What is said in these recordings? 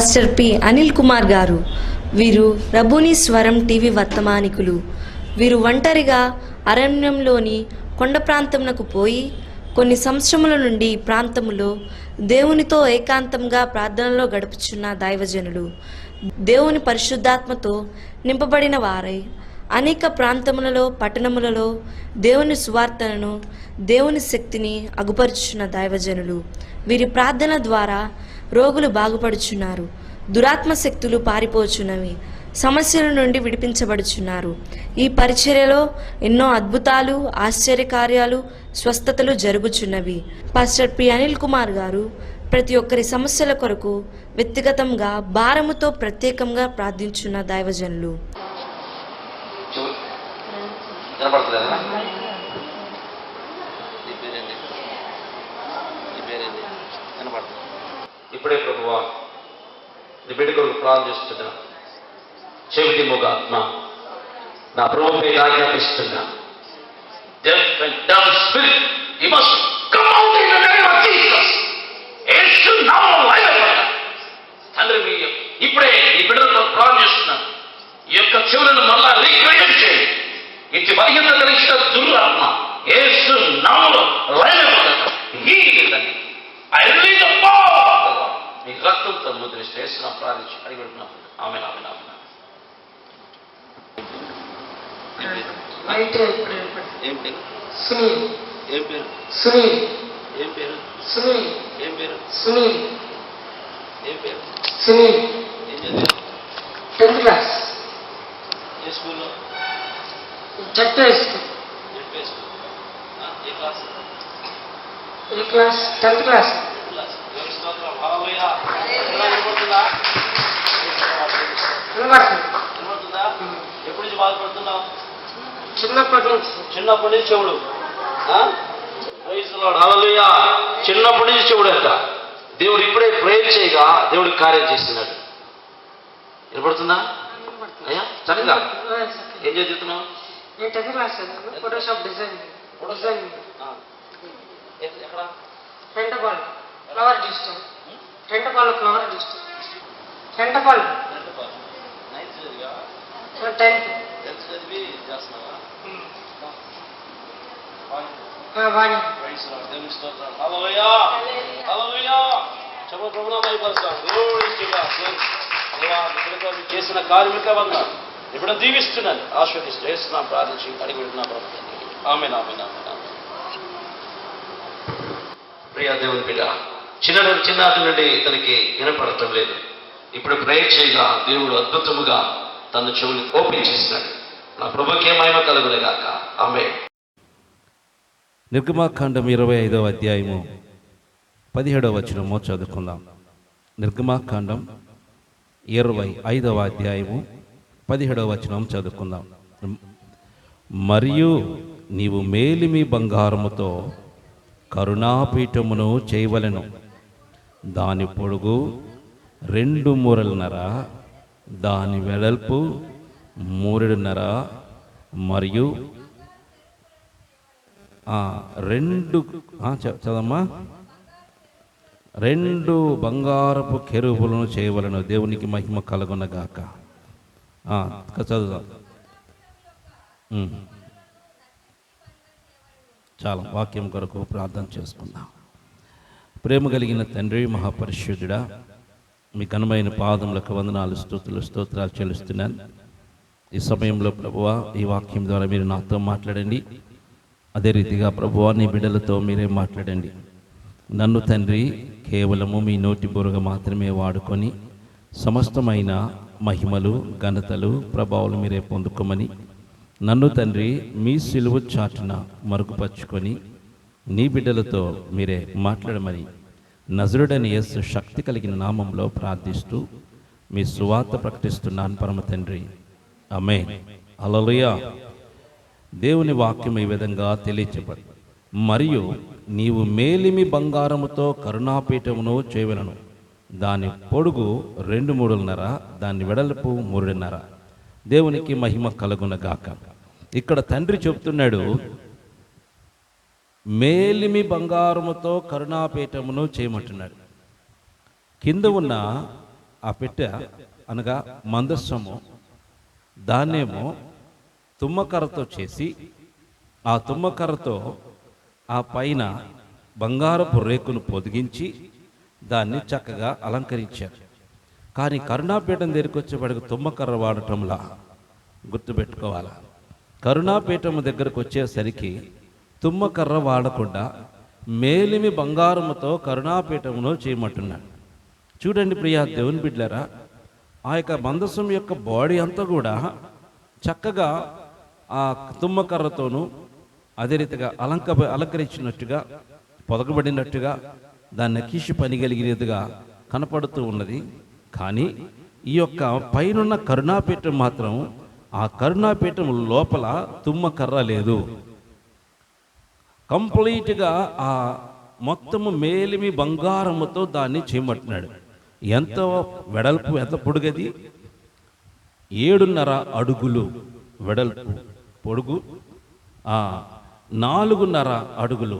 Pastor P Anil Kumar గారు. వీరు రబూని స్వరం టీవీ వర్తమానికులు. వీరు ఒంటరిగా అరణ్యంలోని కొండ ప్రాంతమునకు పోయి కొన్ని సంవత్సరముల నుండి ఈ ప్రాంతములో దేవునితో ఏకాంతంగా ప్రార్థనలో గడుపుచున్న దైవజనులు. దేవుని పరిశుద్ధాత్మతో నింపబడిన వారై అనేక ప్రాంతములలో పట్టణములలో దేవుని సువార్తలను దేవుని శక్తిని అగుపరుచున్న దైవజనులు. వీరి ప్రార్థన ద్వారా రోగులు బాగుపడుచున్నారు, దురాత్మ శక్తులు పారిపోచున్నవి, సమస్యల నుండి విడిపించబడుచున్నారు. ఈ పరిచర్యలో ఎన్నో అద్భుతాలు, ఆశ్చర్యకార్యాలు, స్వస్థతలు జరుగుచున్నవి. పాస్టర్ పి అనిల్ కుమార్ గారు ప్రతి ఒక్కరి సమస్యల కొరకు వ్యక్తిగతంగా భారముతో ప్రత్యేకంగా ప్రార్థించున్న దైవజనులు. ఇప్పుడే ప్రభువా నీ బిడ్డ కొరకు ప్రార్థన చేస్తున్నా. చెవిటి మూగ ఆత్మ నా ప్రభుపై ఆజ్ఞాపిస్తున్నా. Deaf and dumb spirit, you must come out in the name of Jesus. యేసు నామములో బయలుదేరండి. తండ్రి మీ ఇప్పుడే ఈ బిడ్డలతో ప్రార్థన చేస్తున్నాను. ఈ యొక్క చెవులను మళ్ళా రీక్రియేట్ చేయండి. ఇటు బలహీనత కలిగిన దురాత్మ యేసు నామములో బయలుదేరండి. హీలిందండి. I release the power of the Lord. మీ రక్తంతో ముద్రిస్తే యేసును ప్రార్థించి అడిగిపెడుతున్నాం. ఆమేన్ ఆమేన్ ఆమేన్. ఏం పేరు? సునీల్. ఏం పేరు? సునీల్. ఏం పేరు? సునీల్. ఏం పేరు? సునీల్. ఏం పేరు? సునీల్. ఏం చదివావు? 10th class. ఏ స్కూల్లో? ZP school. చెప్పే స్కూల్. ఏ క్లాస్? ఏ క్లాస్? 10th class. క్లాస్. దేవుని స్తోత్రం. హల్లెలూయా. వినపడుతుందా? వినపడుతుంది. వినపడుతుందా? ఎప్పటి నుంచి బాధపడుతున్నావు? చిన్నప్పటి నుంచి. చిన్నప్పటి నుంచి చెవుడు. Praise Lord. హల్లెలూయా. చిన్నప్పటి నుంచి చెవుడు అంట. దేవుడు ఇప్పుడే ప్రేయర్ చేయగా దేవుడికి కార్యం చేస్తున్నాడు. వినపడుతుందా? అయ్యా చక్కగా ఏం చదువుతున్నావు? నేను 10th క్లాస్ చదివాను. Photoshop design. ఎక్కడ? పెంటపాల్ ఫ్లవర్ డిస్ట్రిక్ట్. పెంటపాల్ ఫ్లవర్ డిస్ట్రిక్ట్. పెంటపాల్. నైన్త్ చదివా? 10th. టెన్త్ చదివి చేస్తున్నావా? వాణి. Praise Lord. దేవుని స్తోత్రం. హల్లెలూయా. హల్లెలూయా. చెప్పు ప్రభువును మహిమపరుస్తాం. Glory to God. దేవా ఇక్కడికి మీరు చేసిన కార్మిక వందనాలు. ఇప్పుడు దీవిస్తున్నాను, ఆశీర్వదిస్తూ యేసునామములో ప్రార్థించి అడిగి పెడుతున్నా ప్రభు. ఆమేన్ ఆమేన్ ఆమేన్ ఆమేన్. ప్రియ దేవుని బిడ్డ, చిన్ననాటి నుండి తనకి వినపడటం లేదు. ఇప్పుడు ప్రేయర్ చేయగా దేవుడు అద్భుతముగా తన చెవులు ఓపెన్ చేస్తున్నాడు. నా ప్రభుకే మహిమ కలుగునుగాక. ఆమేన్. నిర్గమాకాండం 25వ అధ్యాయము 17వ వచనము చదువుకుందాం. నిర్గమాకాండం 25వ అధ్యాయము 17వ వచనం చదువుకుందాం. మరియు నీవు మేలిమి బంగారముతో కరుణాపీఠమును చేయవలెను. దాని పొడుగు 2 మూరలున్నర, దాని వెడల్పు 3.5 మరియు 2 చదమ్మా 2 బంగారపు కెరూబులను చేయవలను. దేవునికి మహిమ కలుగునగాక. చదువుదాం. చాలా వాక్యం కొరకు ప్రార్థన చేసుకుందాం. ప్రేమ కలిగిన తండ్రి, మహాపరిశుద్ధుడా, మీ ఘనమైన పాదములకు వందనాలు, స్తోత్రాలు చెల్లిస్తున్నాను. ఈ సమయంలో ప్రభువా ఈ వాక్యం ద్వారా మీరు నాతో మాట్లాడండి. అదే రీతిగా ప్రభువా నీ బిడ్డలతో మీరే మాట్లాడండి. నన్ను తండ్రి కేవలము మీ నోటి బురుగా మాత్రమే వాడుకొని సమస్తమైన మహిమలు, ఘనతలు, ప్రభావాలు మీరే పొందుకోమని, నన్ను తండ్రి మీ సిలువ చాటున మరుగుపరుచుకొని నీ బిడ్డలతో మీరే మాట్లాడమని నజరుడైన యేసు శక్తి కలిగిన నామంలో ప్రార్థిస్తూ మీ సువార్త ప్రకటిస్తున్నాను పరమ తండ్రి. ఆమేన్. హల్లెలూయా. దేవుని వాక్యం ఈ విధంగా తెలియచేపడి, మరియు నీవు మేలిమి బంగారముతో కరుణాపీఠమును చేయవలెను. దాని పొడుగు 2 మూరలున్నర, దాని వెడల్పు 3.5. దేవునికి మహిమ కలుగునగాక. ఇక్కడ తండ్రి చెప్తున్నాడు, మేలిమి బంగారముతో కరుణాపీఠమును చేయమంటున్నాడు. కింద ఉన్న ఆ పెట్టె అనగా మందస్సము దాన్నేమో తుమ్మకర్రతో చేసి ఆ తుమ్మకర్రతో ఆ పైన బంగారపు రేకును పొదిగించి దాన్ని చక్కగా అలంకరించారు. కానీ కరుణాపీఠం దగ్గరికి వచ్చేవాడికి తుమ్మకర్ర వాడటంలా గుర్తుపెట్టుకోవాలి. కరుణాపీఠం దగ్గరకు వచ్చేసరికి తుమ్మకర్ర వాడకుండా మేలిమి బంగారముతో కరుణాపీఠమును చేయమంటున్నాడు. చూడండి ప్రియా దేవుని బిడ్డలారా, ఆ యొక్క మందసం యొక్క బాడీ అంతా కూడా చక్కగా ఆ తుమ్మకర్రతోనూ అదే రీతిగా అలంకరించినట్టుగా పొదగబడినట్టుగా దాన్ని నకీషి పని కలిగినట్టుగా కనపడుతూ ఉన్నది. కానీ ఈ యొక్క పైనున్న కరుణాపీఠం మాత్రం ఆ కరుణాపీఠం లోపల తుమ్మకర్ర లేదు. కంప్లీట్గా ఆ మొత్తము మేలిమి బంగారముతో దాన్ని చేయమంటున్నాడు. ఎంత వెడల్పు, ఎంత పొడుగది? 7.5 అడుగులు వెడల్పు, పొడుగు 4.5 అడుగులు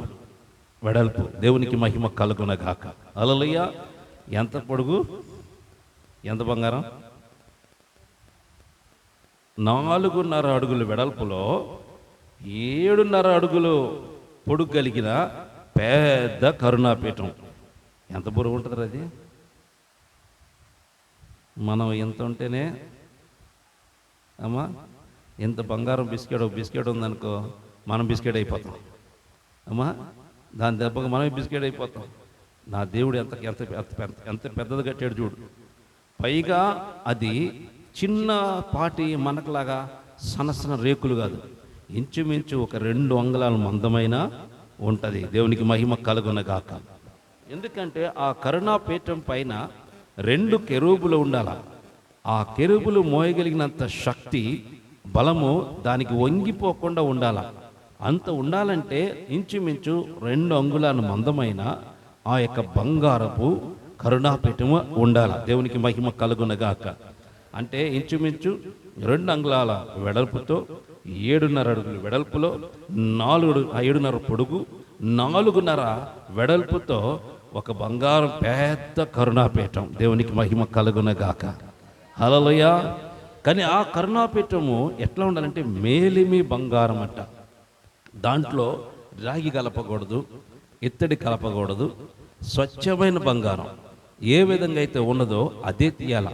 వెడల్పు. దేవునికి మహిమ కలుగునగాక. హల్లెలూయా. ఎంత పొడుగు, ఎంత బంగారం? 4.5 అడుగులు వెడల్పులో 7.5 అడుగులు పొడుగు కలిగిన పెద్ద కరుణాపీఠం. ఎంత బరువు ఉంటుంది అది? మనం ఎంత ఉంటేనే అమ్మా, ఎంత బంగారం బిస్కెట్ ఉందనుకో, మనం బిస్కెట్ అయిపోతాం అమ్మా. దాని దెబ్బకు మనమే బిస్కెట్ అయిపోతాం. నా దేవుడు ఎంత ఎంత ఎంత పెద్దది కట్టాడు చూడు. పైగా అది చిన్నపాటి మనకులాగా సనసన రేకులు కాదు, ఇంచుమించు ఒక 2 అంగుళాల మందమైన ఉంటుంది. దేవునికి మహిమ కలుగునగాక. ఎందుకంటే ఆ కరుణాపీఠం పైన 2 కెరూబులు ఉండాల. ఆ కెరూబులు మోయగలిగినంత శక్తి, బలము దానికి వంగిపోకుండా ఉండాల. అంత ఉండాలంటే ఇంచుమించు 2 అంగుళాల మందమైన ఆ యొక్క బంగారపు కరుణాపీఠము ఉండాలి. దేవునికి మహిమ కలుగునగాక. అంటే ఇంచుమించు 2 అంగుళాల వెడల్పుతో 7.5 అడుగులు వెడల్పులో 7.5 పొడుగు 4.5 వెడల్పుతో ఒక బంగారం పెద్ద కరుణాపీఠం. దేవునికి మహిమ కలుగునగాక. హల్లెలూయా. కానీ ఆ కరుణాపీఠము ఎట్లా ఉండాలంటే మేలిమి బంగారం అంట. దాంట్లో రాగి కలపకూడదు, ఇత్తడి కలపకూడదు, స్వచ్ఛమైన బంగారం. ఏ విధంగా అయితే ఉన్నదో అదే తీయాల.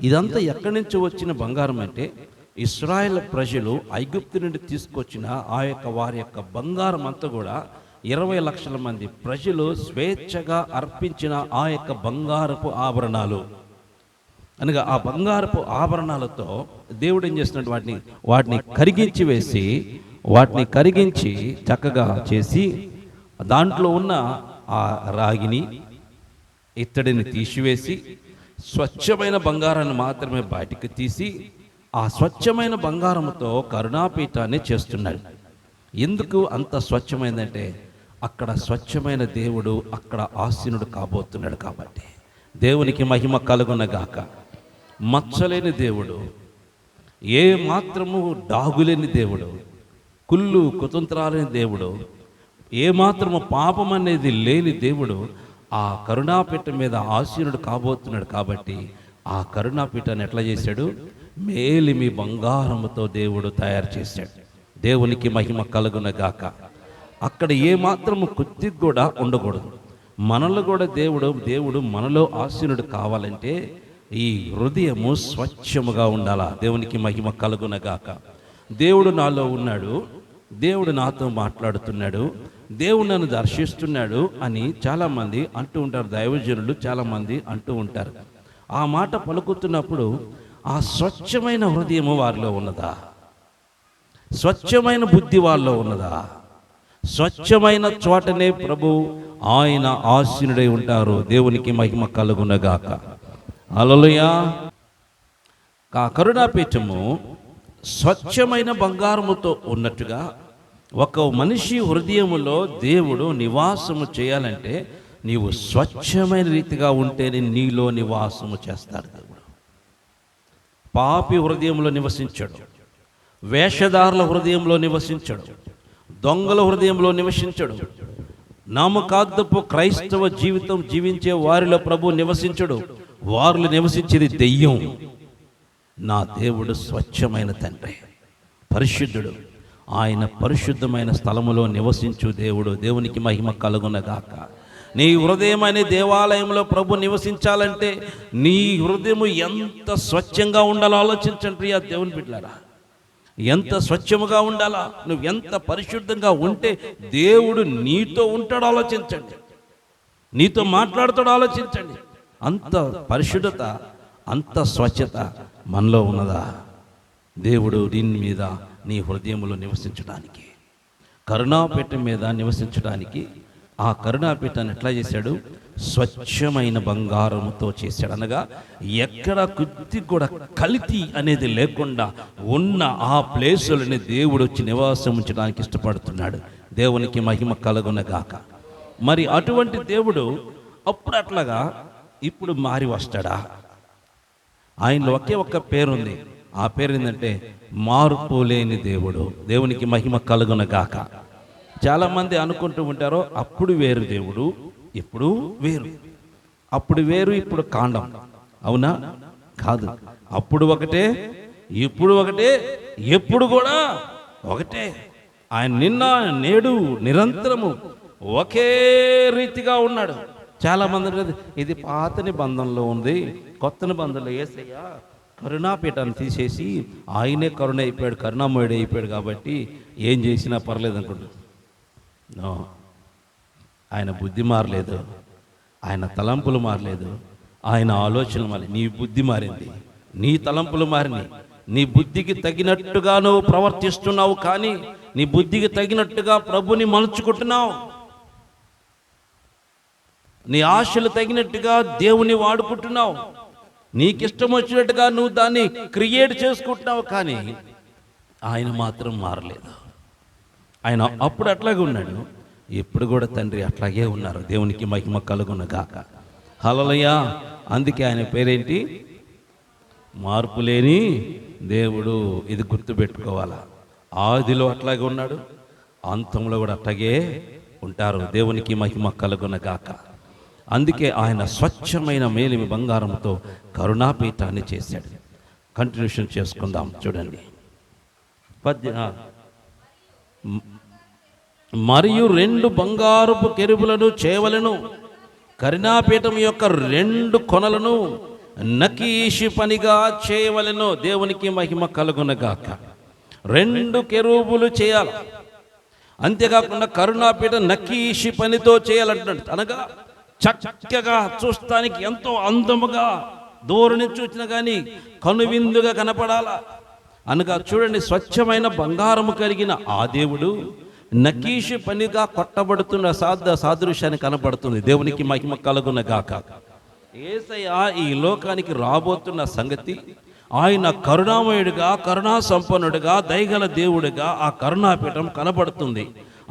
ఇదంతా ఎక్కడి నుంచి వచ్చిన బంగారం అంటే ఇశ్రాయేల్ ప్రజలు ఐగుప్తు నుండి తీసుకొచ్చిన ఆ యొక్క వారి యొక్క బంగారం అంతా కూడా 20 లక్షల మంది ప్రజలు స్వేచ్ఛగా అర్పించిన ఆ యొక్క బంగారపు ఆభరణాలు. అనగా ఆ బంగారపు ఆభరణాలతో దేవుడు ఏం చేస్తున్నాడు, వాటిని కరిగించి చక్కగా చేసి దాంట్లో ఉన్న ఆ రాగిని ఇత్తడిని తీసివేసి స్వచ్ఛమైన బంగారాన్ని మాత్రమే బయటికి తీసి ఆ స్వచ్ఛమైన బంగారంతో కరుణాపీఠాన్ని చేస్తున్నాడు. ఎందుకు అంత స్వచ్ఛమైందంటే అక్కడ స్వచ్ఛమైన దేవుడు అక్కడ ఆసీనుడు కాబోతున్నాడు కాబట్టి. దేవునికి మహిమ కలుగునగాక. మచ్చలేని దేవుడు, ఏ మాత్రము డాగులేని దేవుడు, కుళ్ళు కుతంత్రాలేని దేవుడు, ఏ మాత్రము పాపం అనేది లేని దేవుడు ఆ కరుణాపీఠం మీద ఆసీనుడు కాబోతున్నాడు కాబట్టి ఆ కరుణాపీఠాన్ని ఎట్లా చేశాడు? మేలిమి బంగారముతో దేవుడు తయారు చేశాడు. దేవునికి మహిమ కలుగునగాక. అక్కడ ఏ మాత్రము కొద్దిగా కూడా ఉండకూడదు. మనలో కూడా దేవుడు మనలో ఆసీనుడు కావాలంటే ఈ హృదయము స్వచ్ఛముగా ఉండాలా. దేవునికి మహిమ కలుగునగాక. దేవుడు నాలో ఉన్నాడు, దేవుడు నాతో మాట్లాడుతున్నాడు, దేవుడు నన్ను దర్శిస్తున్నాడు అని చాలామంది అంటూ ఉంటారు. దైవజనులు చాలామంది అంటూ ఉంటారు. ఆ మాట పలుకుతున్నప్పుడు ఆ స్వచ్ఛమైన హృదయము వారిలో ఉన్నదా? స్వచ్ఛమైన బుద్ధి వారిలో ఉన్నదా? స్వచ్ఛమైన చోటనే ప్రభు ఆయన ఆసీనుడై ఉంటారు. దేవునికి మహిమ కలుగునగాక. హల్లెలూయా. కరుణాపీఠము స్వచ్ఛమైన బంగారముతో ఉన్నట్టుగా ఒక మనిషి హృదయములో దేవుడు నివాసము చేయాలంటే నీవు స్వచ్ఛమైన రీతిగా ఉంటేనే నీలో నివాసము చేస్తాడు దేవుడు. పాపి హృదయంలో నివసించడు, వేషధారుల హృదయంలో నివసించడు, దొంగల హృదయంలో నివసించడు, నామకార్థపు క్రైస్తవ జీవితం జీవించే వారిలో ప్రభు నివసించడు. వారిలో నివసించేది దెయ్యం. నా దేవుడు స్వచ్ఛమైన తండ్రి, పరిశుద్ధుడు. ఆయన పరిశుద్ధమైన స్థలములో నివసించు దేవుడు. దేవునికి మహిమ కలుగునగాక. నీ హృదయం అనే దేవాలయంలో ప్రభు నివసించాలంటే నీ హృదయం ఎంత స్వచ్ఛంగా ఉండాలో ఆలోచించండి ప్రియా దేవుని బిడ్డలారా. ఎంత స్వచ్ఛముగా ఉండాలా, నువ్వు ఎంత పరిశుద్ధంగా ఉంటే దేవుడు నీతో ఉంటాడో ఆలోచించండి, నీతో మాట్లాడుతాడో ఆలోచించండి. అంత పరిశుద్ధత, అంత స్వచ్ఛత మనలో ఉన్నదా? దేవుడు దీని మీద నీ హృదయంలో నివసించడానికి, కరుణాపీఠం మీద నివసించడానికి ఆ కరుణాపీఠాన్ని ఎట్లా చేశాడు? స్వచ్ఛమైన బంగారముతో చేశాడు. అనగా ఎక్కడ కొద్ది కూడా కల్తీ అనేది లేకుండా ఉన్న ఆ ప్లేసులని దేవుడు వచ్చి నివాసం ఉంచడానికి ఇష్టపడుతున్నాడు. దేవునికి మహిమ కలుగునగాక. మరి అటువంటి దేవుడు అప్పుడు అట్లాగా ఇప్పుడు మారి వస్తాడా? ఆయనలో ఒకే ఒక్క పేరుంది. ఆ పేరు ఏంటంటే మార్పు లేని దేవుడు. దేవునికి మహిమ కలుగునగాక. చాలామంది అనుకుంటూ ఉంటారో అప్పుడు వేరు దేవుడు, ఇప్పుడు వేరు. అప్పుడు వేరు, ఇప్పుడు కాండం. అవునా? కాదు. అప్పుడు ఒకటే, ఇప్పుడు ఒకటే, ఎప్పుడు కూడా ఒకటే. ఆయన నిన్న నేడు నిరంతరము ఒకే రీతిగా ఉన్నాడు. చాలామంది ఇది పాత నిబంధనలో ఉంది, కొత్త నిబంధనలో యేసయ్య కరుణాపీఠాన్ని తీసేసి ఆయనే కరుణ అయిపోయాడు, కరుణామయుడు అయిపోయాడు కాబట్టి ఏం చేసినా పర్లేదు అనుకుంటు. నో, ఆయన బుద్ధి మారలేదు, ఆయన తలంపులు మారలేదు, ఆయన ఆలోచనలు మారి. నీ బుద్ధి మారింది, నీ తలంపులు మారినాయి. నీ బుద్ధికి తగినట్టుగా నువ్వు ప్రవర్తిస్తున్నావు, కానీ నీ బుద్ధికి తగినట్టుగా ప్రభుని మలుచుకుంటున్నావు. నీ ఆశలు తగినట్టుగా దేవుని వాడుకుంటున్నావు. నీకిష్టం వచ్చినట్టుగా నువ్వు దాన్ని క్రియేట్ చేసుకుంటున్నావు, కానీ ఆయన మాత్రం మారలేదు. ఆయన అప్పుడు అట్లాగే ఉన్నాడు, ఇప్పుడు కూడా తండ్రి అట్లాగే ఉన్నారు. దేవునికి మహిమ కలుగునగాక. హల్లెలూయా. అందుకే ఆయన పేరేంటి? మార్పు లేని దేవుడు. ఇది గుర్తుపెట్టుకోవాలా. ఆదిలో అట్లాగే ఉన్నాడు, అంతంలో కూడా అట్లాగే ఉంటారు. దేవునికి మహిమ కలుగునగాక. అందుకే ఆయన స్వచ్ఛమైన మేలిమి బంగారంతో కరుణాపీఠాన్ని చేశాడు. కంటిన్యూషన్ చేసుకుందాం. చూడండి, మరియు 2 బంగారపు కెరూబులను చేవలను, కరుణాపీఠం యొక్క 2 కొనలను నకీషి పనిగా చేయవలెను. దేవునికి మహిమ కలుగునగాక. 2 కెరూబులు చేయాలి. అంతేకాకుండా కరుణాపీఠం నకీషి పనితో చేయాలంటున్నాడు. అనగా చక్కగా చూస్తానికి ఎంతో అందముగా, దూరం నుంచి చూసినా కానీ కనువిందుగా కనపడాలా. అనగా చూడండి, స్వచ్ఛమైన బంగారము కలిగిన ఆ దేవుడు నకీషి పనిగా కొట్టబడుతున్న సాదృశ్యాన్ని కనబడుతుంది. దేవునికి మహిమ కలుగునగాక. యేసయ్య ఈ లోకానికి రాబోతున్న సంగతి, ఆయన కరుణామయుడిగా, కరుణా సంపన్నుడిగా, దయగల దేవుడిగా ఆ కరుణాపీఠం కనబడుతుంది.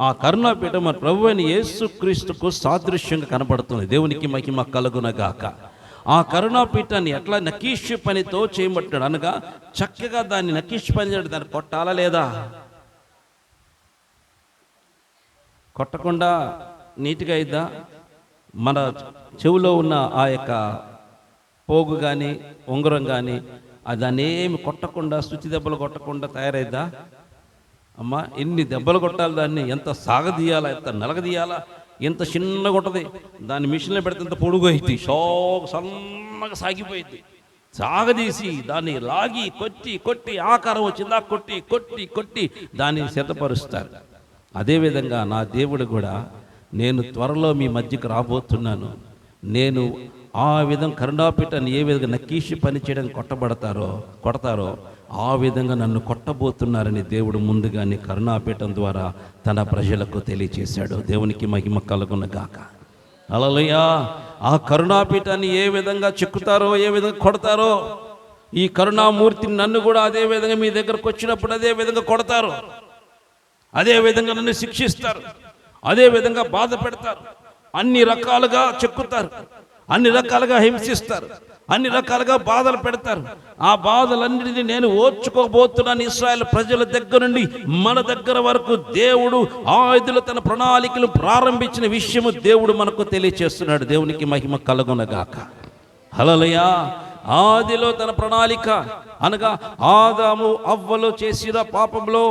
ఆ కరుణాపీఠం మన ప్రభు అయిన యేసుక్రీస్తుకు సాదృశ్యంగా కనబడుతుంది. దేవునికి మహిమ కలుగునగాక. ఆ కరుణాపీఠాన్ని ఎట్లా నకీష్ పనితో చేయబట్టాడు? అనగా చక్కగా దాన్ని నకీష్ పని చేయడం, దాన్ని కొట్టాలా లేదా? కొట్టకుండా నీట్గా అయిద్దా? మన చెవులో ఉన్న ఆ యొక్క పోగు కానీ ఉంగరం కానీ దాన్ని ఏమి కొట్టకుండా, శుచి దెబ్బలు కొట్టకుండా తయారైద్దా? అమ్మా, ఎన్ని దెబ్బలు కొట్టాలి దాన్ని, ఎంత సాగదీయాలా, ఎంత నలగదీయాలా, ఎంత చిన్నగా ఉంటుంది. దాన్ని మిషన్లో పెడితే ఎంత పొడుగు అయింది, సన్నగా సాగిపోయింది. సాగదీసి దాన్ని లాగి కొట్టి కొట్టి ఆకారం వచ్చిందా కొట్టి కొట్టి కొట్టి దాన్ని సిద్ధపరుస్తారు. అదేవిధంగా నా దేవుడు కూడా, నేను త్వరలో మీ మధ్యకు రాబోతున్నాను, నేను ఆ విధంగా కరుణాపీఠాన్ని ఏ విధంగా నకీషి పని చేయడానికి కొడతారో ఆ విధంగా నన్ను కొట్టబోతున్నారని దేవుడు ముందుగానే కరుణాపీఠం ద్వారా తన ప్రజలకు తెలియచేశాడు. దేవునికి మహిమ కలుగునగాక. హల్లెలూయా. ఆ కరుణాపీఠాన్ని ఏ విధంగా చెక్కుతారో, ఏ విధంగా కొడతారో, ఈ కరుణామూర్తిని నన్ను కూడా అదే విధంగా మీ దగ్గరకు వచ్చినప్పుడు అదే విధంగా కొడతారు, అదే విధంగా నన్ను శిక్షిస్తారు, అదే విధంగా బాధ పెడతారు, అన్ని రకాలుగా చెక్కుతారు, అన్ని రకాలుగా హింసిస్తారు, అన్ని రకాలుగా బాధలు పెడతారు. ఆ బాధలన్నిటినీ నేను ఓర్చుకోబోతున్నాను. ఇశ్రాయేల్ ప్రజల దగ్గర నుండి మన దగ్గర వరకు దేవుడు ఆయుధులు తన ప్రణాళికలు ప్రారంభించిన విషయము దేవుడు మనకు తెలియచేస్తున్నాడు. దేవునికి మహిమ కలుగునగాక. హల్లెలూయా. ఆదిలో తన ప్రణాళిక అనగా ఆదాము అవ్వలు చేసిన పాపంలో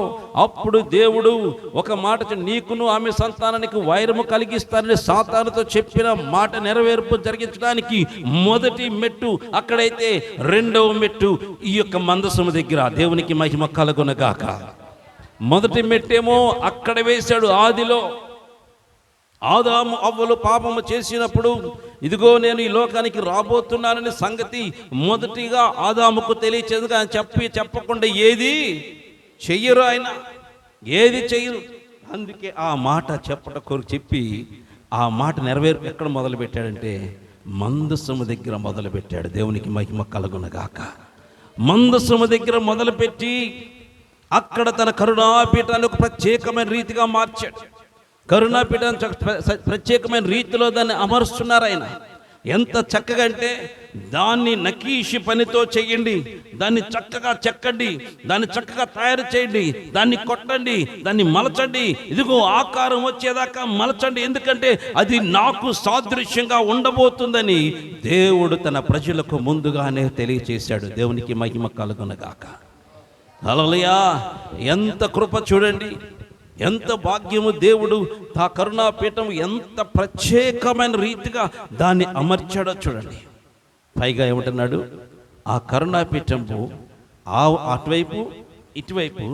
అప్పుడు దేవుడు ఒక మాట నీకును ఆమె సంతానానికి వైరము కలిగిస్తానని సాతానుతో చెప్పిన మాట నెరవేర్పు జరిగించడానికి మొదటి మెట్టు అక్కడైతే రెండవ మెట్టు ఈ యొక్క మందసము దగ్గర. దేవునికి మహిమ కలుగునగాక. మొదటి మెట్టేమో అక్కడ వేశాడు ఆదిలో. ఆదాము అవ్వలు పాపము చేసినప్పుడు ఇదిగో నేను ఈ లోకానికి రాబోతున్నానని సంగతి మొదటిగా ఆదాముకు తెలియచేది. కానీ చెప్పకుండా ఏది చెయ్యరు, ఆయన ఏది చెయ్యరు. అందుకే ఆ మాట చెప్పి ఆ మాట నెరవేర్పు ఎక్కడ మొదలు పెట్టాడంటే మందసము దగ్గర మొదలు పెట్టాడు. దేవునికి మహిమ కలుగునగాక. మందసము దగ్గర మొదలుపెట్టి అక్కడ తన కరుణాపీఠాన్ని ఒక ప్రత్యేకమైన రీతిగా మార్చాడు. కరుణాపీఠాన్ని ప్రత్యేకమైన రీతిలో దాన్ని అమరుస్తున్నారు ఆయన. ఎంత చక్కగా అంటే దాన్ని నకీషి పనితో చెయ్యండి, దాన్ని చక్కగా చెక్కండి, దాన్ని చక్కగా తయారు చేయండి, దాన్ని కొట్టండి, దాన్ని మలచండి, ఇదిగో ఆకారం వచ్చేదాకా మలచండి, ఎందుకంటే అది నాకు సాదృశ్యంగా ఉండబోతుందని దేవుడు తన ప్రజలకు ముందుగానే తెలియచేశాడు. దేవునికి మహిమ కలుగునగాక. హల్లెలూయా. ఎంత కృప చూడండి, ఎంత భాగ్యము. దేవుడు ఆ కరుణాపీఠం ఎంత ప్రత్యేకమైన రీతిగా దాన్ని అమర్చాడో చూడండి. పైగా ఏమంటున్నాడు, ఆ కరుణాపీఠంపు అటువైపు ఇటువైపు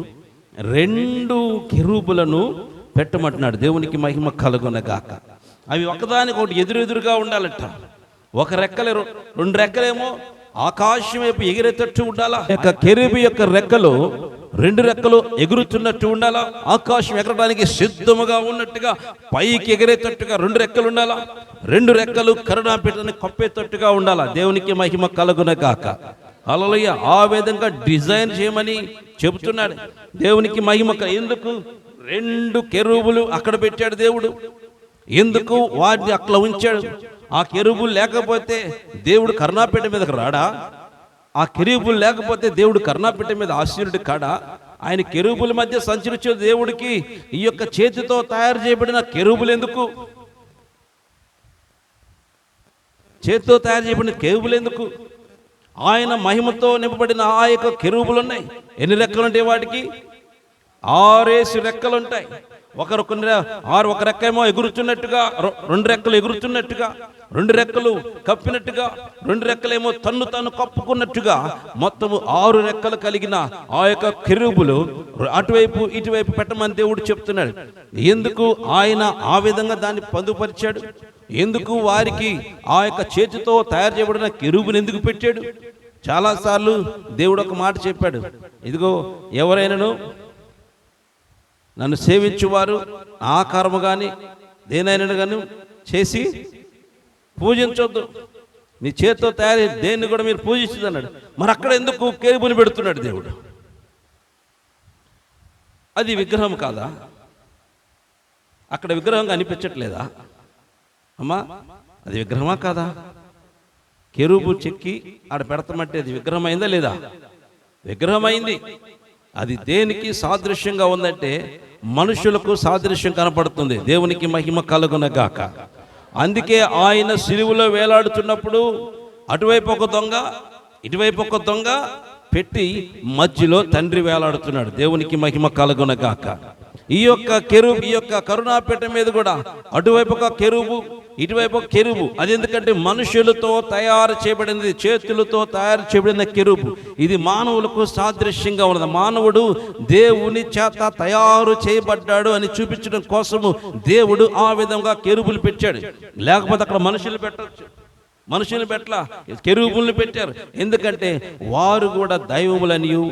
2 కెరూబులను పెట్టమంటున్నాడు. దేవునికి మహిమ కలుగునగాక. అవి ఒకదానికి ఒకటి ఎదురెదురుగా ఉండాలట. ఒక రెక్కలు 2 రెక్కలేమో ఆకాశం వైపు ఎగిరేటట్టు ఉండాలా. కెరూబు యొక్క రెక్కలు 2 రెక్కలు ఎగురుతున్నట్టు ఉండాలా. ఆకాశం ఎగరడానికి సిద్ధముగా ఉన్నట్టుగా పైకి ఎగిరేటట్టుగా 2 రెక్కలు ఉండాలా. 2 రెక్కలు కరుణాపీఠాన్ని కప్పేటట్టుగా ఉండాలా. దేవునికి మహిమ కలుగునగాక. హల్లెలూయా. ఆ విధంగా డిజైన్ చేయమని చెబుతున్నాడు. దేవునికి మహిమ. ఎందుకు 2 కెరూబులు అక్కడ పెట్టాడు దేవుడు? ఎందుకు వాటిని అట్లా ఉంచాడు? ఆ కెరూబులు లేకపోతే దేవుడు కరుణాపీఠ మీదకి రాడా? ఆ కెరూబులు లేకపోతే దేవుడు కరుణాపీఠ మీద ఆశీనుడు కాడా? ఆయన కెరూబుల మధ్య సంచరించే దేవుడికి ఈ యొక్క చేతితో తయారు చేయబడిన కెరూబులు ఎందుకు? చేతితో తయారు చేయబడిన కెరూబులు ఎందుకు? ఆయన మహిమతో నింపబడిన ఆ యొక్క కెరూబులు ఉన్నాయి. ఎన్ని రెక్కలు ఉంటాయి వాటికి? 6 రెక్కలు ఉంటాయి. ఒక రెక్క ఏమో ఎగురుతున్నట్టుగా, 2 రెక్కలు ఎగురుతున్నట్టుగా, 2 రెక్కలు కప్పినట్టుగా, 2 రెక్కలేమో తన్ను కప్పుకున్నట్టుగా మొత్తము 6 రెక్కలు కలిగిన ఆ యొక్క కెరూబులు అటువైపు ఇటువైపు పెట్టమని దేవుడు చెప్తున్నాడు. ఎందుకు ఆయన ఆ విధంగా దాన్ని పొందుపరిచాడు? ఎందుకు వారికి ఆ యొక్క చేతితో తయారు చేయబడిన కెరూబుని ఎందుకు పెట్టాడు? చాలాసార్లు దేవుడు ఒక మాట చెప్పాడు, ఇదిగో ఎవరైనాను నన్ను సేవించువారు ఆకారము కానీ దేనైనా కానీ చేసి పూజించొద్దు, నీ చేతితో తయారు దేన్ని కూడా మీరు పూజించదు అన్నాడు. మరి అక్కడ ఎందుకు కెరూబుని పెడుతున్నాడు దేవుడు? అది విగ్రహం కాదా? అక్కడ విగ్రహంగా అనిపించట్లేదా అమ్మా? అది విగ్రహమా కాదా? కెరూబు చెక్కి ఆడ పెడతామంటే అది విగ్రహం అయిందా లేదా? విగ్రహం అయింది. అది దేనికి సాదృశ్యంగా ఉందంటే మనుషులకు సాదృశ్యం కనపడుతుంది. దేవునికి మహిమ కలుగునగాక. అందుకే ఆయన సిలువలో వేలాడుతున్నప్పుడు అటువైపు ఒక దొంగ ఇటువైపు ఒక దొంగ పెట్టి మధ్యలో తండ్రి వేలాడుతున్నాడు. దేవునికి మహిమ కలుగునగాక. ఈ యొక్క కరుణాపీఠ మీద కూడా అటువైపు ఒక కెరూబు ఇటువైపు ఒక కెరూబు. అది ఎందుకంటే మనుషులతో తయారు చేయబడినది, చేతులతో తయారు చేయబడిన కెరూబు. ఇది మానవులకు సాదృశ్యంగా ఉన్నది. మానవుడు దేవుని చేత తయారు చేయబడ్డాడు అని చూపించడం కోసము దేవుడు ఆ విధంగా కెరూబులు పెట్టాడు. లేకపోతే అక్కడ మనుషులు పెట్టచ్చు. మనుషులు పెట్టలా, కెరూబుల్ని పెట్టారు. ఎందుకంటే వారు కూడా దైవములనియు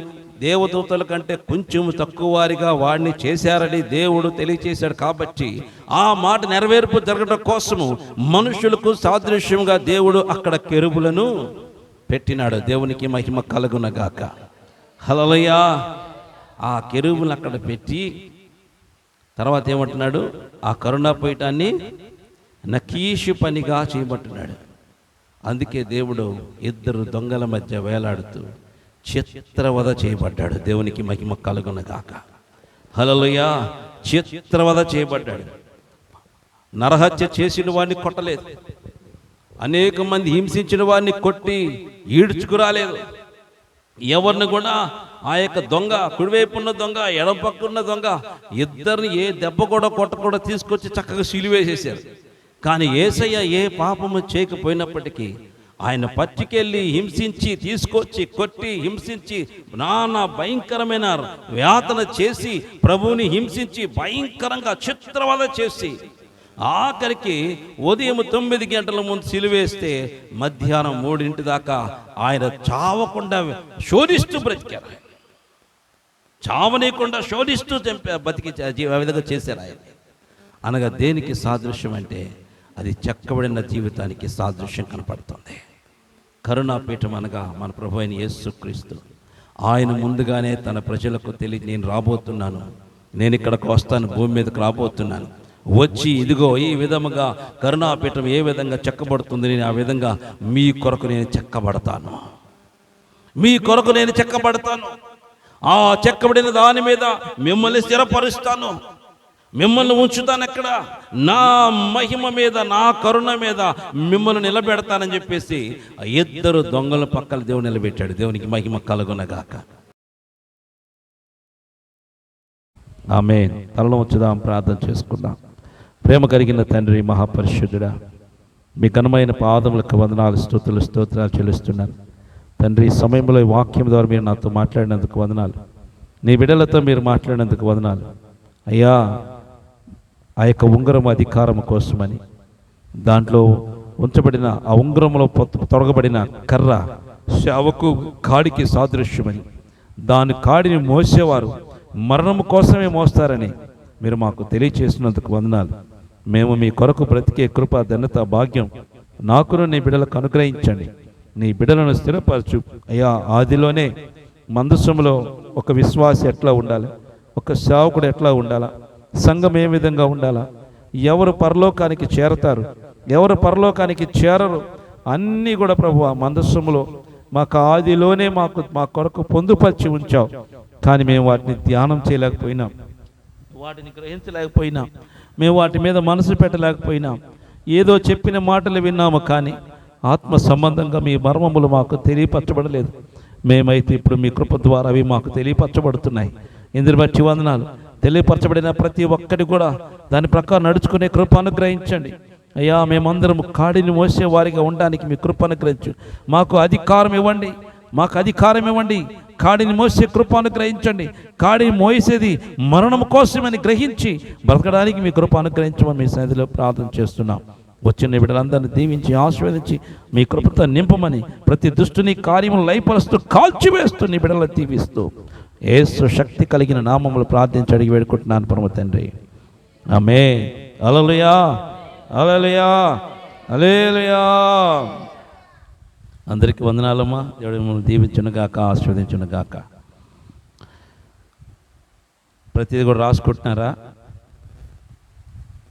దేవదూతల కంటే కొంచెం తక్కువ వారిగా వాడిని చేశారని దేవుడు తెలియచేశాడు. కాబట్టి ఆ మాట నెరవేర్పు జరగడం కోసము మనుషులకు సాదృశ్యంగా దేవుడు అక్కడ కెరూబులను పెట్టినాడు. దేవునికి మహిమ కలుగునగాక. హల్లెలూయా. ఆ కెరూబులను అక్కడ పెట్టి తర్వాత ఏమంటున్నాడు? ఆ కరుణాపీఠాన్ని నకీషు పనిగా చేయబట్టున్నాడు. అందుకే దేవుడు 2 దొంగల మధ్య వేలాడుతూ చిత్రవధ చేయబడ్డాడు. దేవునికి మహిమ కలుగునగాక. హల్లెలూయా. చిత్రవధ చేయబడ్డాడు. నరహత్య చేసిన వాడిని కొట్టలేదు, అనేక మంది హింసించిన వారిని కొట్టి ఈడ్చుకురాలేదు. ఎవరిని కూడా ఆ యొక్క దొంగ, కుడివైపు ఉన్న దొంగ, ఎడం పక్క ఉన్న దొంగ, ఇద్దరిని ఏ దెబ్బ కూడా కొట్టకుండా తీసుకొచ్చి చక్కగా సిలువేసేశారు. కానీ యేసయ్య ఏ పాపము చేయకపోయినప్పటికీ ఆయన పట్టుకెళ్ళి హింసించి, తీసుకొచ్చి కొట్టి హింసించి, నానా భయంకరమైన యాతన చేసి, ప్రభువుని హింసించి భయంకరంగా చిత్రవద చేసి, ఆఖరికి ఉదయం 9 గంటల ముందు సిలువేస్తే మధ్యాహ్నం 3 దాకా ఆయన చావకుండా శోధిస్తూ బ్రతికారు. చావనీయకుండా శోధిస్తూ బతికి విధంగా చేశారు ఆయన. అనగా దేనికి సాదృశ్యం అంటే అది చెక్కబడిన జీవితానికి సాదృశ్యం కనపడుతుంది. కరుణాపీఠం అనగా మన ప్రభు అయిన యేసుక్రీస్తు. ఆయన ముందుగానే తన ప్రజలకు నేను రాబోతున్నాను, నేను ఇక్కడికి వస్తాను, భూమి మీదకి రాబోతున్నాను, వచ్చి ఇదిగో ఈ విధముగా కరుణాపీఠం ఏ విధంగా చెక్కబడుతుంది, నేను ఆ విధంగా మీ కొరకు నేను చెక్కబడతాను, మీ కొరకు నేను చెక్కబడతాను, ఆ చెక్కబడిన దాని మీద మిమ్మల్ని స్థిరపరుస్తాను, మిమ్మల్ని ఉంచుతాను, అక్కడ నా మహిమ మీద, నా కరుణ మీద మిమ్మల్ని నిలబెడతానని చెప్పేసి ఆ ఇద్దరు దొంగల పక్కన దేవుడు నిలబెట్టాడు. దేవునికి మహిమ కలుగునగాక. ఆమేన్. తలలో వచ్చుదాం, ప్రార్థన చేసుకుందాం. ప్రేమ కలిగిన తండ్రి, మహాపరిశుద్ధుడా, మీ ఘనమైన పాదములకు వందనాలు, స్తోత్రాలు చెల్లిస్తున్నాను తండ్రి. ఈ సమయంలో ఈ వాక్యం ద్వారా మీరు నాతో మాట్లాడినందుకు వందనాలు. నీ బిడ్డలతో మీరు మాట్లాడినందుకు వందనాలు అయ్యా. ఆ యొక్క ఉంగరం అధికారం కోసమని, దాంట్లో ఉంచబడిన ఆ ఉంగరంలో తొడగబడిన కర్ర శావకు కాడికి సాదృశ్యమని, దాని కాడిని మోసేవారు మరణము కోసమే మోస్తారని మీరు మాకు తెలియచేసినందుకు వందనాలు. మేము మీ కొరకు బ్రతికే కృప, ధన్యత, భాగ్యం నాకును నీ బిడ్డలకు అనుగ్రహించండి. నీ బిడ్డలను స్థిరపరచు అయ్యా. ఆదిలోనే మందసములో ఒక విశ్వాసి ఎట్లా ఉండాలి, ఒక సేవకుడు ఎట్లా ఉండాలా, సంఘం ఏ విధంగా ఉండాలా, ఎవరు పరలోకానికి చేరతారు, ఎవరు పరలోకానికి చేరరు, అన్నీ కూడా ప్రభు ఆ మందస్సములో మాకు ఆదిలోనే మా కొరకు పొందుపరిచి ఉంచావు. కానీ మేము వాటిని ధ్యానం చేయలేకపోయినాం, వాటిని గ్రహించలేకపోయినాం, మేము వాటి మీద మనసు పెట్టలేకపోయినాం. ఏదో చెప్పిన మాటలు విన్నాము, కానీ ఆత్మ సంబంధంగా మీ మర్మములు మాకు తెలియపరచబడలేదు. మేమైతే ఇప్పుడు మీ కృప ద్వారా అవి మాకు తెలియపరచబడుతున్నాయి. ఇందుని బట్టి వందనాలు. తెలియపరచబడిన ప్రతి ఒక్కటి కూడా దాని ప్రకారం నడుచుకునే కృప అనుగ్రహించండి అయ్యా. మేమందరం కాడిని మోసే వారిగా ఉండడానికి మీ కృప అనుగ్రహించు. మాకు అధికారం ఇవ్వండి, మాకు అధికారం ఇవ్వండి. కాడిని మోసే కృప అనుగ్రహించండి. కాడిని మోసేది మరణం కోసమని గ్రహించి బ్రతకడానికి మీ కృప అనుగ్రహించమని మీ సన్నిధిలో ప్రార్థన చేస్తున్నాం. వచ్చిన బిడ్డలందరినీ దీవించి ఆశీర్వదించి మీ కృపతో నింపమని, ప్రతి దుష్టుని కార్యములు లయపరుస్తూ కాల్చివేస్తూ నీ బిడ్డలను దీవిస్తూ యేసు శక్తి కలిగిన నామములు ప్రార్థించి అడిగి వేడుకుంటున్నాను పరమ తండ్రి. ఆమేన్. హల్లెలూయా, హల్లెలూయా, హల్లెలూయా. అందరికీ వందనాలమ్మా. దేవుడు మిమ్మల్ని దీవించును గాక, ఆశీర్వదించును గాక. ప్రతిదీ కూడా రాసుకుంటున్నారా?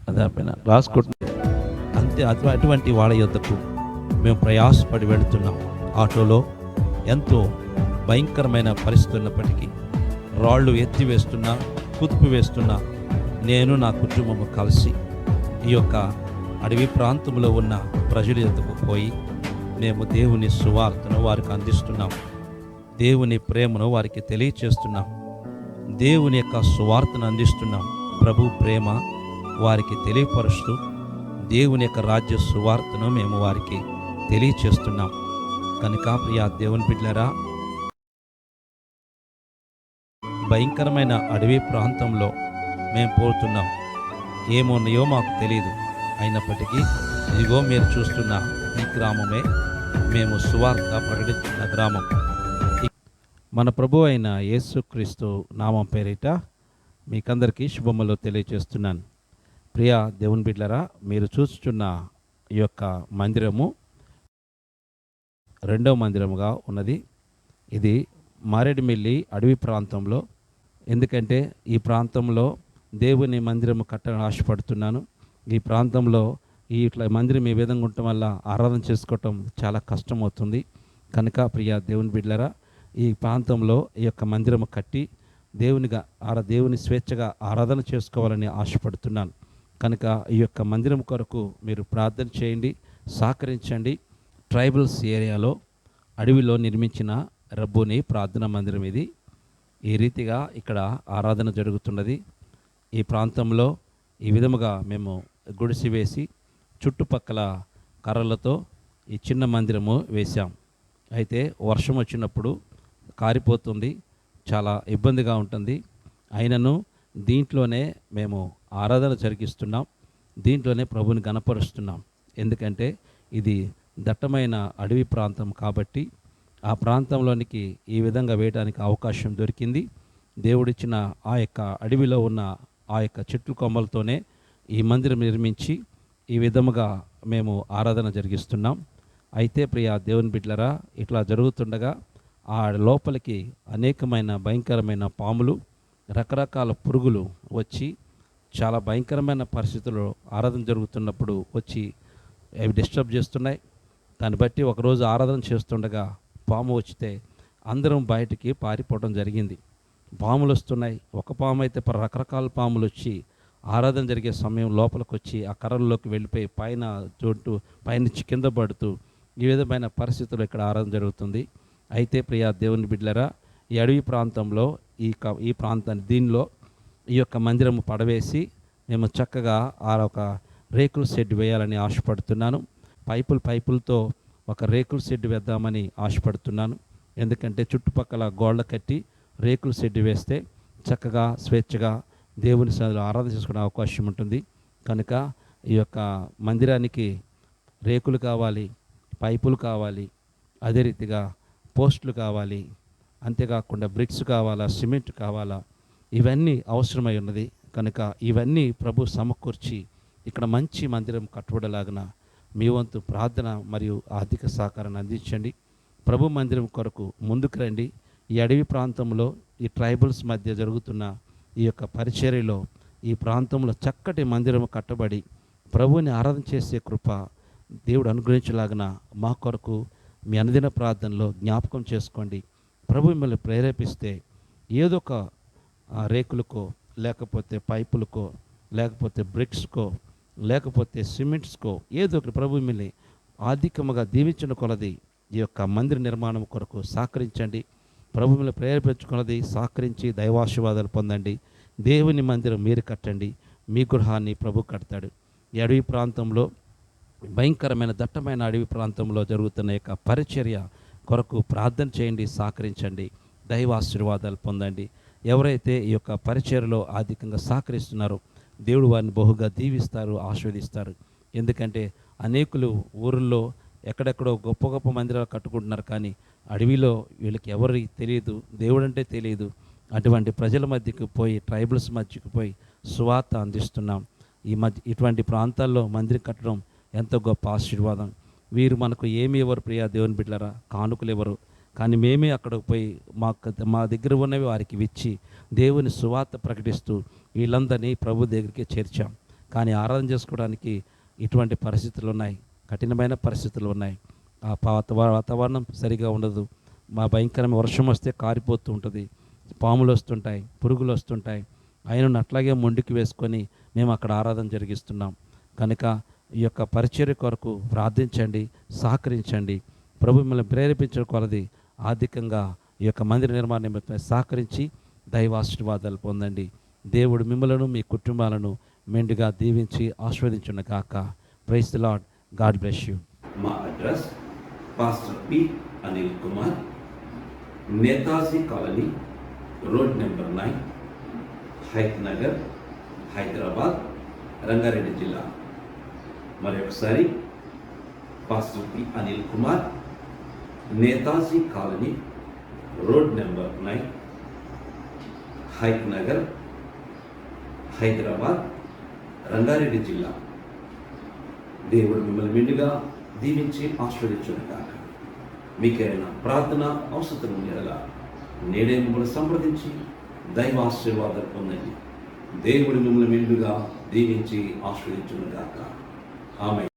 అదే పైన రాసుకుంటున్నారు. అంతే. అటువంటి వాళ్ళ యొద్దకు మేము ప్రయాసపడి వెళుతున్నాం. ఆటోలో ఎంతో భయంకరమైన పరిస్థితి ఉన్నప్పటికీ, రాళ్ళు ఎత్తివేస్తున్నా, కుదుపు వేస్తున్నా, నేను నా కుటుంబము కలిసి ఈ యొక్క అడవి ప్రాంతంలో ఉన్న ప్రజల యొద్దకు పోయి మేము దేవుని సువార్తను వారికి అందిస్తున్నాం. దేవుని ప్రేమను వారికి తెలియచేస్తున్నాం. దేవుని యొక్క సువార్తను అందిస్తున్నాం. ప్రభు ప్రేమ వారికి తెలియపరుస్తూ దేవుని యొక్క రాజ్య సువార్తను మేము వారికి తెలియచేస్తున్నాం. కనుక ప్రియా దేవుని బిడ్డలారా, భయంకరమైన అడవి ప్రాంతంలో మేము పోతున్నాం. ఏమున్నాయో మాకు తెలియదు. అయినప్పటికీ ఇదిగో మీరు చూస్తున్న ఈ గ్రామమే మేము సువార్త ప్రకటిస్తున్న గ్రామం. మన ప్రభు అయిన యేసుక్రీస్తు నామం పేరిట మీకందరికీ శుభములు తెలియజేస్తున్నాను. ప్రియా దేవుని బిడ్డలారా, మీరు చూస్తున్న ఈ యొక్క మందిరము రెండవ మందిరముగా ఉన్నది. ఇది మారేడుమిల్లి అడవి ప్రాంతంలో. ఎందుకంటే ఈ ప్రాంతంలో దేవుని మందిరము కట్టడానికి ఆశపడుతున్నాను. ఈ ప్రాంతంలో ఇట్లా మందిరం ఈ విధంగా ఉండటం వల్ల ఆరాధన చేసుకోవటం చాలా కష్టమవుతుంది. కనుక ప్రియా దేవుని బిడ్డలారా, ఈ ప్రాంతంలో ఈ యొక్క మందిరము కట్టి దేవుని స్వేచ్ఛగా ఆరాధన చేసుకోవాలని ఆశపడుతున్నాను. కనుక ఈ యొక్క మందిరం కొరకు మీరు ప్రార్థన చేయండి, సహకరించండి. ట్రైబల్స్ ఏరియాలో అడవిలో నిర్మించిన రబ్బుని ప్రార్థనా మందిరం ఇది. ఈ రీతిగా ఇక్కడ ఆరాధన జరుగుతున్నది. ఈ ప్రాంతంలో ఈ విధముగా మేము గుడిసి వేసి చుట్టుపక్కల కర్రలతో ఈ చిన్న మందిరము వేశాం. అయితే వర్షం వచ్చినప్పుడు కారిపోతుంది, చాలా ఇబ్బందిగా ఉంటుంది. అయినను దీంట్లోనే మేము ఆరాధన జరిగిస్తున్నాం, దీంట్లోనే ప్రభుని గణపరుస్తున్నాం. ఎందుకంటే ఇది దట్టమైన అడవి ప్రాంతం కాబట్టి ఆ ప్రాంతంలోనికి ఈ విధంగా వేయడానికి అవకాశం దొరికింది. దేవుడిచ్చిన ఆ యొక్క అడవిలో ఉన్న ఆ యొక్క చెట్ల కొమ్మలతోనే ఈ మందిరం నిర్మించి ఈ విధముగా మేము ఆరాధన జరిగిస్తున్నాం. అయితే ప్రియ దేవుని బిడ్డలారా, ఇట్లా జరుగుతుండగా ఆ లోపలికి అనేకమైన భయంకరమైన పాములు, రకరకాల పురుగులు వచ్చి చాలా భయంకరమైన పరిస్థితుల్లో ఆరాధన జరుగుతున్నప్పుడు వచ్చి అవి డిస్టర్బ్ చేస్తున్నాయి. దాన్ని బట్టి ఒకరోజు ఆరాధన చేస్తుండగా పాము వచ్చితే అందరం బయటికి పారిపోవడం జరిగింది. పాములు వస్తున్నాయి. ఒక పాము అయితే రకరకాల పాములు వచ్చి ఆరాధన జరిగే సమయం లోపలికి వచ్చి ఆ కర్రల్లోకి వెళ్ళిపోయి పైనుంచి కింద పడుతూ ఈ విధమైన పరిస్థితుల్లో ఇక్కడ ఆరాధన జరుగుతుంది. అయితే ప్రియ దేవుని బిడ్డలారా, ఈ అడవి ప్రాంతంలో ఈ ప్రాంతాన్ని దీనిలో ఈ యొక్క మందిరము పడవేసి మేము చక్కగా ఆ ఒక రేకుల షెడ్ వేయాలని ఆశపడుతున్నాను. పైపులతో ఒక రేకుల షెడ్ వేద్దామని ఆశపడుతున్నాను. ఎందుకంటే చుట్టుపక్కల గోళ్ళ కట్టి రేకుల షెడ్ వేస్తే చక్కగా స్వేచ్ఛగా దేవుని సన్నిధిలో ఆరాధన చేసుకునే అవకాశం ఉంటుంది. కనుక ఈ యొక్క మందిరానికి రేకులు కావాలి, పైపులు కావాలి, అదే రీతిగా పోస్టులు కావాలి, అంతేకాకుండా బ్రిక్స్ కావాలా, సిమెంట్ కావాలా, ఇవన్నీ అవసరమై ఉన్నది. కనుక ఇవన్నీ ప్రభు సమకూర్చి ఇక్కడ మంచి మందిరం కట్టుబడలాగిన మీ వంతు ప్రార్థన మరియు ఆర్థిక సహకారాన్ని అందించండి. ప్రభు మందిరం కొరకు ముందుకు రండి. ఈ అడవి ప్రాంతంలో ఈ ట్రైబల్స్ మధ్య జరుగుతున్న ఈ యొక్క పరిచర్యలో ఈ ప్రాంతంలో చక్కటి మందిరం కట్టబడి ప్రభువుని ఆరాధన చేసే కృప దేవుడు అనుగ్రహించలాగిన మా కొరకు మీ అనుదిన ప్రార్థనలో జ్ఞాపకం చేసుకోండి. ప్రభు మిమ్మల్ని ప్రేరేపిస్తే ఏదో ఒక రేకులకో, లేకపోతే పైపులకో, లేకపోతే బ్రిక్స్కో, లేకపోతే సిమెంట్స్కో, ఏదో ఒకటి ప్రభు మిమ్మల్ని ఆర్థికంగా దీవించిన కొలది ఈ యొక్క మందిర నిర్మాణం కొరకు సహకరించండి. ప్రభు మిమ్మల్ని ప్రేరేపించుకున్నది సహకరించి దైవాశీర్వాదాలు పొందండి. దేవుని మందిరం మీరు కట్టండి, మీ గృహాన్ని ప్రభు కడతాడు. ఈ అడవి ప్రాంతంలో భయంకరమైన దట్టమైన అడవి ప్రాంతంలో జరుగుతున్న యొక్క పరిచర్య కొరకు ప్రార్థన చేయండి, సహకరించండి, దైవాశీర్వాదాలు పొందండి. ఎవరైతే ఈ యొక్క పరిచర్యలో అధికంగా సహకరిస్తున్నారో దేవుడు వారిని బహుగా దీవిస్తారు, ఆశీర్వదిస్తారు. ఎందుకంటే అనేకులు ఊరిలో ఎక్కడెక్కడో గొప్ప గొప్ప మందిరాలు కట్టుకుంటున్నారు, కానీ అడవిలో వీళ్ళకి ఎవరికి తెలియదు, దేవుడు అంటే తెలియదు. అటువంటి ప్రజల మధ్యకు పోయి, ట్రైబల్స్ మధ్యకు పోయి సువార్త అందిస్తున్నాం. ఇటువంటి ప్రాంతాల్లో మందిరం కట్టడం ఎంతో గొప్ప ఆశీర్వాదం. వీరు మనకు ఏమి ఎవరు ప్రియా దేవుని బిడ్డలారా, కానుకలు ఎవరు, కానీ మేమే అక్కడికి పోయి మా దగ్గర ఉన్నవి వారికి ఇచ్చి దేవుని సువార్త ప్రకటిస్తూ వీళ్ళందరినీ ప్రభు దగ్గరికి చేర్చాం. కానీ ఆరాధన చేసుకోవడానికి ఇటువంటి పరిస్థితులు ఉన్నాయి, కఠినమైన పరిస్థితులు ఉన్నాయి. ఆ వాతావరణం సరిగా ఉండదు. మా భయంకరమైన వర్షం వస్తే కారిపోతూ ఉంటుంది, పాములు వస్తుంటాయి, పురుగులు వస్తుంటాయి. ఆయనను అట్లాగే మొండికి వేసుకొని మేము అక్కడ ఆరాధన జరిగిస్తున్నాం. కనుక ఈ యొక్క పరిచర్య కొరకు ప్రార్థించండి, సహకరించండి. ప్రభు మిమ్మల్ని ప్రేరేపించడం కొలది ఆర్థికంగా ఈ యొక్క మందిర నిర్మాణ నిమిత్తమై సహకరించి దైవాశీర్వాదాలు పొందండి. దేవుడు మిమ్మలను మీ కుటుంబాలను మెండుగా దీవించి ఆశీర్వదించును గాక. Praise the Lord. God bless you. మా address pastor P Anil Kumar, Netaji colony, road number 9, Hayath Nagar, Hyderabad, Rangareddy జిల్లా. మరొకసారి pastor P Anil Kumar, Netaji colony, road number 9, Hayath Nagar, Hyderabad, Rangareddy జిల్లా. దేవుడు మిమ్మల్ని మెండుగా దీవించి ఆశీర్వదించును గాక. మీకైనా ప్రార్థన అవసరం ఉండేలా నేడే మిమ్మల్ని సంప్రదించి దైవాశీర్వాదాలు పొందండి. దేవుడు మిమ్మల్ని మెండుగా దీవించి ఆశీర్వదించును గాక. ఆమేన్.